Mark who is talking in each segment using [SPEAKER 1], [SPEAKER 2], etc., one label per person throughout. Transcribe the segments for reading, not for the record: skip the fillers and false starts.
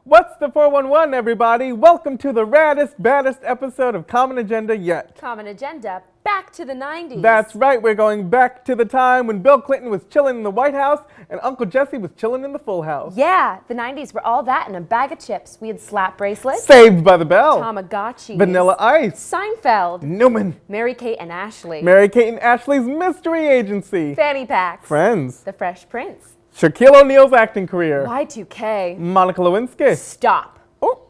[SPEAKER 1] What's the 411, everybody? Welcome to the raddest, baddest episode of Common Agenda yet.
[SPEAKER 2] Common Agenda, back to the 90s.
[SPEAKER 1] That's right, we're going back to the time when Bill Clinton was chilling in the White House and Uncle Jesse was chilling in the Full House.
[SPEAKER 2] Yeah, the 90s were all that and a bag of chips. We had slap bracelets,
[SPEAKER 1] Saved by the Bell,
[SPEAKER 2] Tamagotchis,
[SPEAKER 1] Vanilla Ice,
[SPEAKER 2] Seinfeld,
[SPEAKER 1] Newman,
[SPEAKER 2] Mary-Kate and Ashley,
[SPEAKER 1] Mary-Kate and Ashley's Mystery Agency,
[SPEAKER 2] Fanny Packs,
[SPEAKER 1] Friends,
[SPEAKER 2] The Fresh Prince,
[SPEAKER 1] Shaquille O'Neal's acting career,
[SPEAKER 2] Y2K,
[SPEAKER 1] Monica Lewinsky.
[SPEAKER 2] Stop.
[SPEAKER 1] Oh.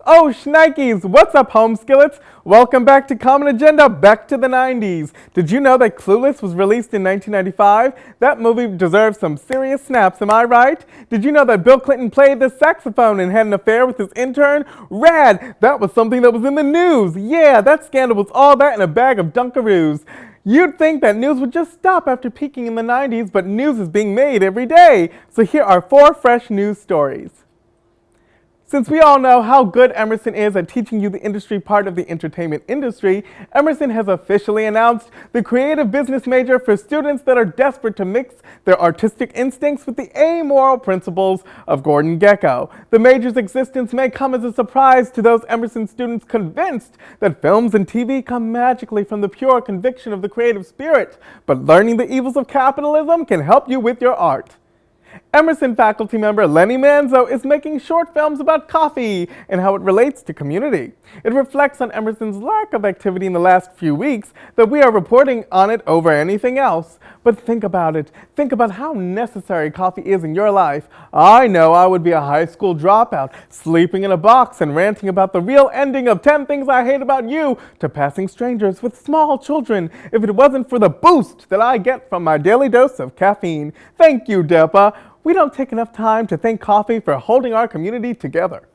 [SPEAKER 1] Oh, shnikes! What's up, home skillets? Welcome back to Common Agenda, back to the 90s. Did you know that Clueless was released in 1995? That movie deserves some serious snaps, am I right? Did you know that Bill Clinton played the saxophone and had an affair with his intern? Rad! That was something that was in the news. Yeah, that scandal was all that in a bag of Dunkaroos. You'd think that news would just stop after peaking in the 90s, but news is being made every day. So here are 4 fresh news stories. Since we all know how good Emerson is at teaching you the industry part of the entertainment industry, Emerson has officially announced the creative business major for students that are desperate to mix their artistic instincts with the amoral principles of Gordon Gekko. The major's existence may come as a surprise to those Emerson students convinced that films and TV come magically from the pure conviction of the creative spirit, but learning the evils of capitalism can help you with your art. Emerson faculty member Lenny Manzo is making short films about coffee and how it relates to community. It reflects on Emerson's lack of activity in the last few weeks that we are reporting on it over anything else. But think about it. Think about how necessary coffee is in your life. I know I would be a high school dropout, sleeping in a box and ranting about the real ending of 10 Things I Hate About You to passing strangers with small children if it wasn't for the boost that I get from my daily dose of caffeine. Thank you, Depa. We don't take enough time to thank coffee for holding our community together.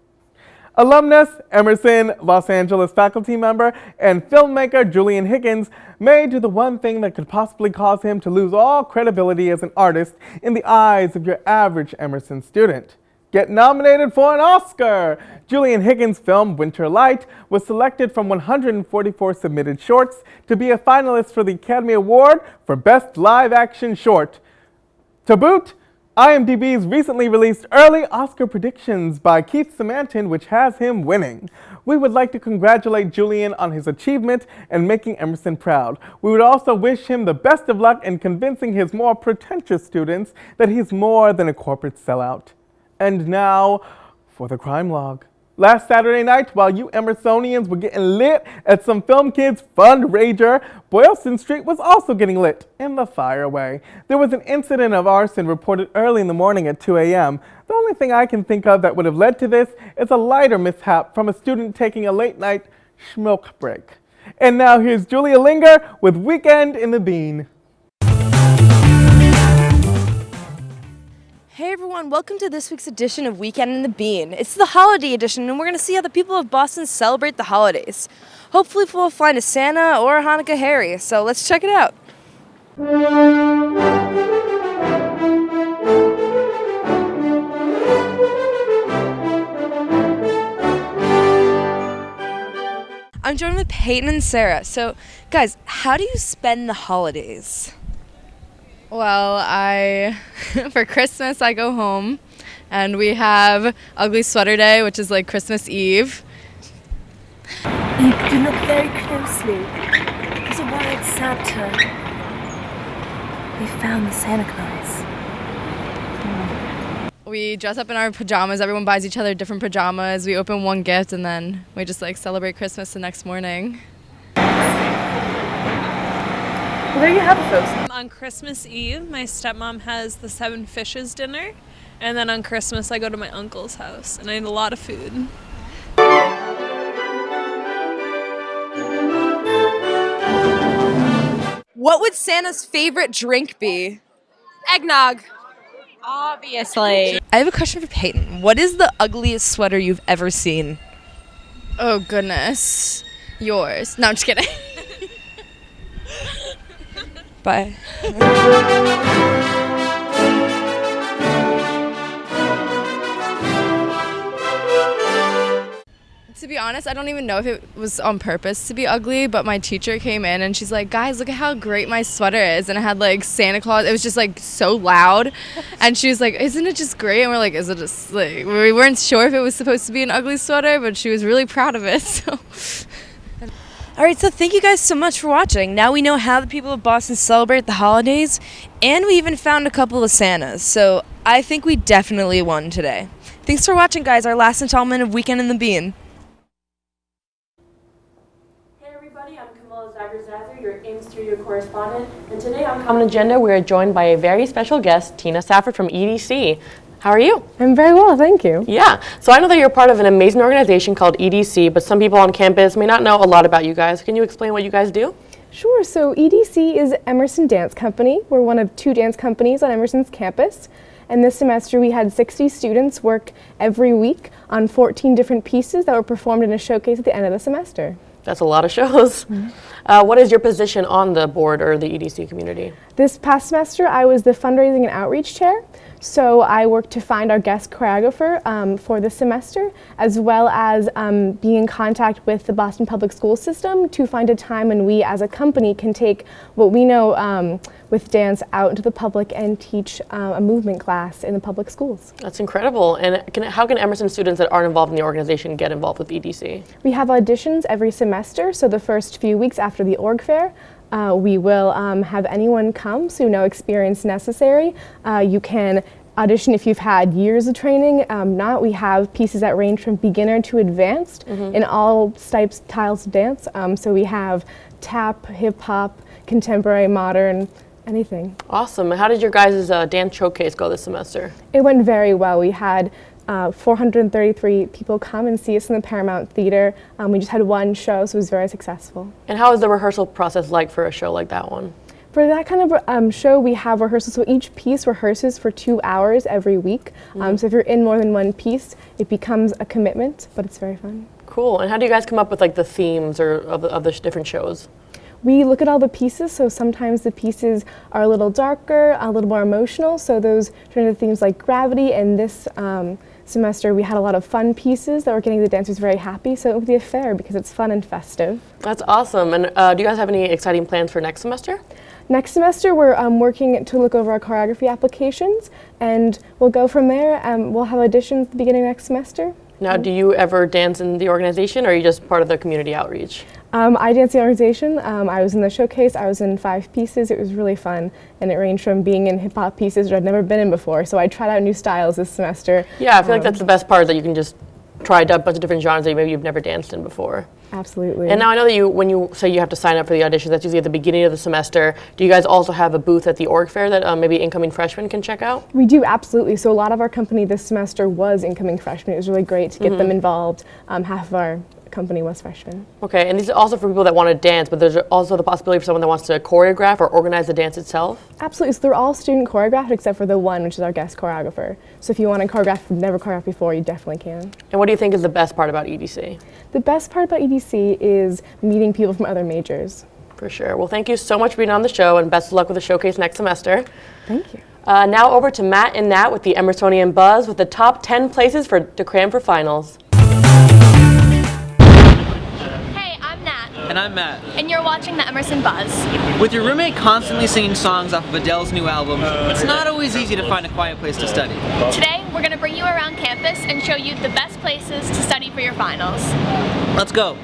[SPEAKER 1] Alumnus, Emerson, Los Angeles faculty member, and filmmaker Julian Higgins may do the one thing that could possibly cause him to lose all credibility as an artist in the eyes of your average Emerson student. Get nominated for an Oscar! Julian Higgins' film Winter Light was selected from 144 submitted shorts to be a finalist for the Academy Award for Best Live Action Short. To boot, IMDb's recently released early Oscar predictions by Keith Samanton, which has him winning. We would like to congratulate Julian on his achievement and making Emerson proud. We would also wish him the best of luck in convincing his more pretentious students that he's more than a corporate sellout. And now for the crime log. Last Saturday night, while you Emersonians were getting lit at some Film Kids fundraiser, Boylston Street was also getting lit in the fire way. There was an incident of arson reported early in the morning at 2 a.m. The only thing I can think of that would have led to this is a lighter mishap from a student taking a late night schmoke break. And now here's Julia Linger with Weekend in the Bean.
[SPEAKER 3] Hey everyone, welcome to this week's edition of Weekend in the Bean. It's the holiday edition and we're going to see how the people of Boston celebrate the holidays. Hopefully we'll find a Santa or a Hanukkah Harry, so let's check it out. I'm joined with Peyton and Sarah. So guys, how do you spend the holidays?
[SPEAKER 4] Well, for Christmas, I go home, and we have Ugly Sweater Day, which is like Christmas Eve.
[SPEAKER 5] You do look very closely. There's a white Santa. We found the Santa Claus.
[SPEAKER 4] We dress up in our pajamas. Everyone buys each other different pajamas. We open one gift, and then we just like celebrate Christmas the next morning.
[SPEAKER 5] Well, there you have it, folks.
[SPEAKER 6] On Christmas Eve, my stepmom has the 7 Fishes dinner, and then on Christmas I go to my uncle's house, and I eat a lot of food.
[SPEAKER 3] What would Santa's favorite drink be?
[SPEAKER 6] Eggnog.
[SPEAKER 5] Obviously.
[SPEAKER 3] I have a question for Peyton. What is the ugliest sweater you've ever seen?
[SPEAKER 4] Oh goodness, yours. No, I'm just kidding.
[SPEAKER 3] Bye.
[SPEAKER 4] honest, I don't even know if it was on purpose to be ugly, but my teacher came in and she's like, guys, look at how great my sweater is. And it had like Santa Claus. It was just like so loud. And she was like, isn't it just great? And we're like, is it just like, we weren't sure if it was supposed to be an ugly sweater, but she was really proud of it. So.
[SPEAKER 3] All right, so thank you guys so much for watching. Now we know how the people of Boston celebrate the holidays, and we even found a couple of Santas. So I think we definitely won today. Thanks for watching, guys. Our last installment of Weekend in the Bean.
[SPEAKER 7] Hey everybody, I'm Kamala Zager, your AIM Studio correspondent, and today on Common Agenda we are joined by a very special guest, Tina Safford from EDC. How are you?
[SPEAKER 8] I'm very well, thank you.
[SPEAKER 7] Yeah, so I know that you're part of an amazing organization called EDC, but some people on campus may not know a lot about you guys. Can you explain what you guys do?
[SPEAKER 8] Sure, so EDC is Emerson Dance Company. We're one of 2 dance companies on Emerson's campus. And this semester we had 60 students work every week on 14 different pieces that were performed in a showcase at the end of the semester.
[SPEAKER 7] That's a lot of shows. Mm-hmm. What is your position on the board or the EDC community?
[SPEAKER 8] This past semester I was the fundraising and outreach chair. So I worked to find our guest choreographer for the semester, as well as being in contact with the Boston Public School System to find a time when we as a company can take what we know with dance out into the public and teach a movement class in the public schools.
[SPEAKER 7] That's incredible. And how can Emerson students that aren't involved in the organization get involved with EDC?
[SPEAKER 8] We have auditions every semester, so the first few weeks after the org fair, we will have anyone come, so no experience necessary. You can audition if you've had years of training. Not, we have pieces that range from beginner to advanced in all styles of dance. So we have tap, hip hop, contemporary, modern, anything.
[SPEAKER 7] Awesome. How did your guys' dance showcase go this semester?
[SPEAKER 8] It went very well. We had 433 people come and see us in the Paramount Theater. We just had one show, so it was very successful.
[SPEAKER 7] And how is the rehearsal process like for a show like that one?
[SPEAKER 8] For that kind of show, we have rehearsals. So each piece rehearses for 2 hours every week. So if you're in more than one piece, it becomes a commitment, but it's very fun.
[SPEAKER 7] Cool. And how do you guys come up with like the themes or of the different shows?
[SPEAKER 8] We look at all the pieces, so sometimes the pieces are a little darker, a little more emotional, so those turn into themes like gravity, and this semester we had a lot of fun pieces that were getting the dancers very happy, so it would be a fair because it's fun and festive.
[SPEAKER 7] That's awesome. And do you guys have any exciting plans for next semester?
[SPEAKER 8] Next semester we're working to look over our choreography applications, and we'll go from there. We'll have auditions at the beginning of next semester.
[SPEAKER 7] Now, do you ever dance in the organization, or are you just part of the community outreach?
[SPEAKER 8] I danced in the organization. I was in the showcase. I was in 5 pieces. It was really fun, and it ranged from being in hip-hop pieces that I'd never been in before, so I tried out new styles this semester.
[SPEAKER 7] Yeah, I feel like that's the best part, that you can just try a bunch of different genres that maybe you've never danced in before.
[SPEAKER 8] Absolutely.
[SPEAKER 7] And now I know that when you say you have to sign up for the auditions, that's usually at the beginning of the semester. Do you guys also have a booth at the org fair that maybe incoming freshmen can check out?
[SPEAKER 8] We do, absolutely. So a lot of our company this semester was incoming freshmen. It was really great to get them involved. Half of our company was freshmen.
[SPEAKER 7] Okay, and these are also for people that want to dance, but there's also the possibility for someone that wants to choreograph or organize the dance itself?
[SPEAKER 8] Absolutely. So they're all student choreographed except for the one, which is our guest choreographer. So if you want to choreograph, never choreographed before, you definitely can.
[SPEAKER 7] And what do you think is the best part about EDC?
[SPEAKER 8] The best part about EDC is meeting people from other majors.
[SPEAKER 7] For sure. Well, thank you so much for being on the show, and best of luck with the showcase next semester.
[SPEAKER 8] Thank you.
[SPEAKER 7] Now over to Matt and Nat with the Emersonian Buzz with the top 10 places to cram for finals.
[SPEAKER 9] And I'm Matt.
[SPEAKER 10] And you're watching the Emerson Buzz.
[SPEAKER 9] With your roommate constantly singing songs off of Adele's new album, it's not always easy to find a quiet place to study.
[SPEAKER 10] Today, we're going to bring you around campus and show you the best places to study for your finals.
[SPEAKER 9] Let's go.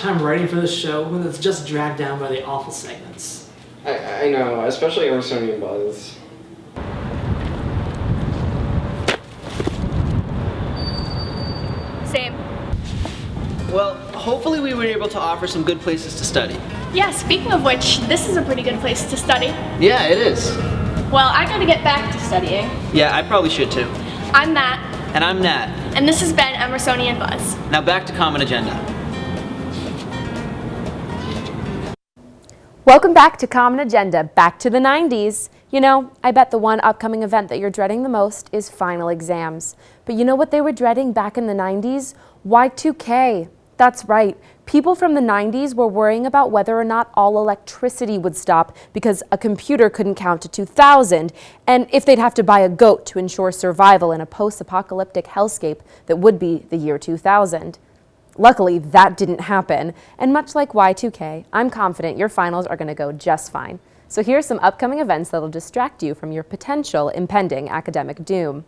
[SPEAKER 11] time writing for this show when it's just dragged down by the awful segments.
[SPEAKER 12] I know, especially Emerson and Buzz.
[SPEAKER 10] Same.
[SPEAKER 9] Well, hopefully we were able to offer some good places to study.
[SPEAKER 10] Yeah, speaking of which, this is a pretty good place to study.
[SPEAKER 9] Yeah, it is.
[SPEAKER 10] Well, I gotta get back to studying.
[SPEAKER 9] Yeah, I probably should too.
[SPEAKER 10] I'm Matt.
[SPEAKER 9] And I'm Nat.
[SPEAKER 10] And this has been Emersonian Buzz.
[SPEAKER 9] Now back to Common Agenda.
[SPEAKER 2] Welcome back to Common Agenda, back to the 90s. You know, I bet the one upcoming event that you're dreading the most is final exams. But you know what they were dreading back in the 90s? Y2K. That's right. People from the 90s were worrying about whether or not all electricity would stop because a computer couldn't count to 2000, and if they'd have to buy a goat to ensure survival in a post-apocalyptic hellscape that would be the year 2000. Luckily, that didn't happen, and much like Y2K, I'm confident your finals are going to go just fine. So here's some upcoming events that'll distract you from your potential impending academic doom.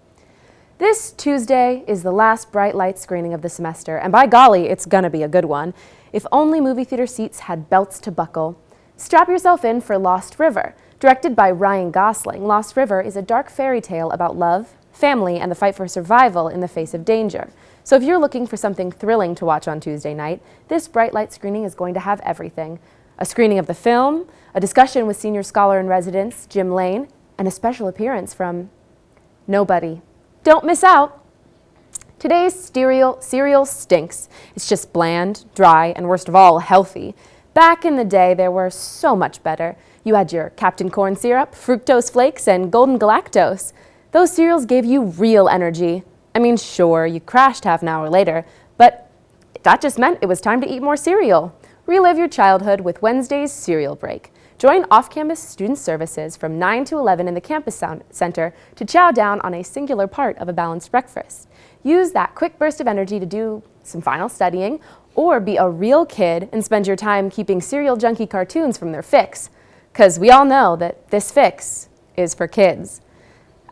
[SPEAKER 2] This Tuesday is the last bright light screening of the semester, and by golly, it's gonna be a good one. If only movie theater seats had belts to buckle. Strap yourself in for Lost River. Directed by Ryan Gosling, Lost River is a dark fairy tale about love, family, and the fight for survival in the face of danger. So if you're looking for something thrilling to watch on Tuesday night, this bright light screening is going to have everything. A screening of the film, a discussion with senior scholar in residence, Jim Lane, and a special appearance from nobody. Don't miss out. Today's cereal stinks. It's just bland, dry, and worst of all, healthy. Back in the day, they were so much better. You had your Captain Corn Syrup, Fructose Flakes, and Golden Galactose. Those cereals gave you real energy. I mean, sure, you crashed half an hour later, but that just meant it was time to eat more cereal. Relive your childhood with Wednesday's Cereal Break. Join off-campus student services from 9 to 11 in the campus center to chow down on a singular part of a balanced breakfast. Use that quick burst of energy to do some final studying, or be a real kid and spend your time keeping cereal junkie cartoons from their fix. Because we all know that this fix is for kids.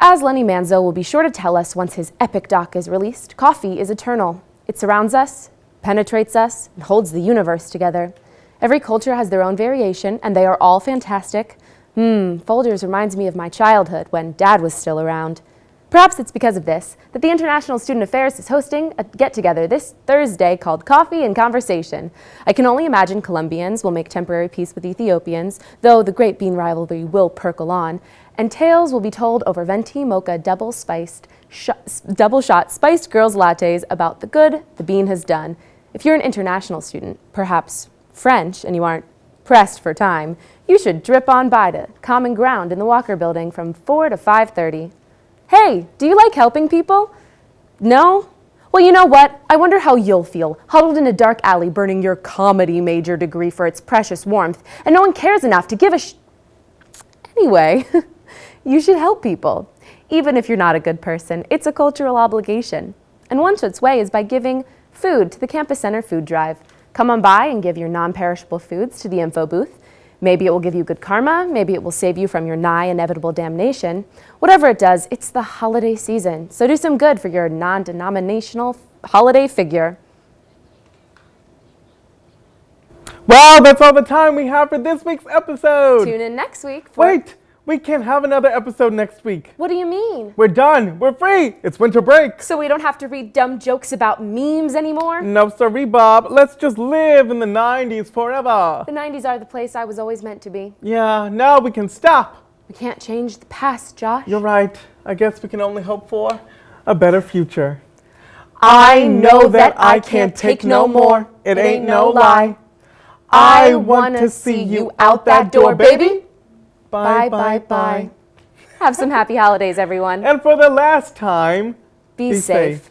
[SPEAKER 2] As Lenny Manzo will be sure to tell us once his epic doc is released, coffee is eternal. It surrounds us, penetrates us, and holds the universe together. Every culture has their own variation, and they are all fantastic. Folgers reminds me of my childhood when Dad was still around. Perhaps it's because of this that the International Student Affairs is hosting a get-together this Thursday called Coffee and Conversation. I can only imagine Colombians will make temporary peace with Ethiopians, though the great bean rivalry will perkle on, and tales will be told over venti mocha double shot spiced girls lattes about the good the bean has done. If you're an international student, perhaps French, and you aren't pressed for time, you should drip on by to Common Ground in the Walker Building from 4 to 5:30. Hey, do you like helping people? No? Well, you know what? I wonder how you'll feel, huddled in a dark alley burning your comedy major degree for its precious warmth, and no one cares enough to give a Anyway, you should help people. Even if you're not a good person, it's a cultural obligation. And one such way is by giving food to the Campus Center Food Drive. Come on by and give your non-perishable foods to the info booth. Maybe it will give you good karma, maybe it will save you from your nigh inevitable damnation. Whatever it does, it's the holiday season, so do some good for your non-denominational holiday figure.
[SPEAKER 1] Well, that's all the time we have for this week's episode.
[SPEAKER 2] Tune in next week for...
[SPEAKER 1] Wait, we can't have another episode next week.
[SPEAKER 2] What do you mean?
[SPEAKER 1] We're done. We're free. It's winter break.
[SPEAKER 2] So we don't have to read dumb jokes about memes anymore?
[SPEAKER 1] No, sorry, Bob. Let's just live in the 90s forever.
[SPEAKER 2] The 90s are the place I was always meant to be.
[SPEAKER 1] Yeah, now we can stop.
[SPEAKER 2] We can't change the past, Josh.
[SPEAKER 1] You're right. I guess we can only hope for a better future.
[SPEAKER 2] I know that I can't take no more.
[SPEAKER 1] It ain't no lie. I want to see you out that door, baby. Bye, bye, bye.
[SPEAKER 2] Have some happy holidays, everyone.
[SPEAKER 1] And for the last time,
[SPEAKER 2] be safe.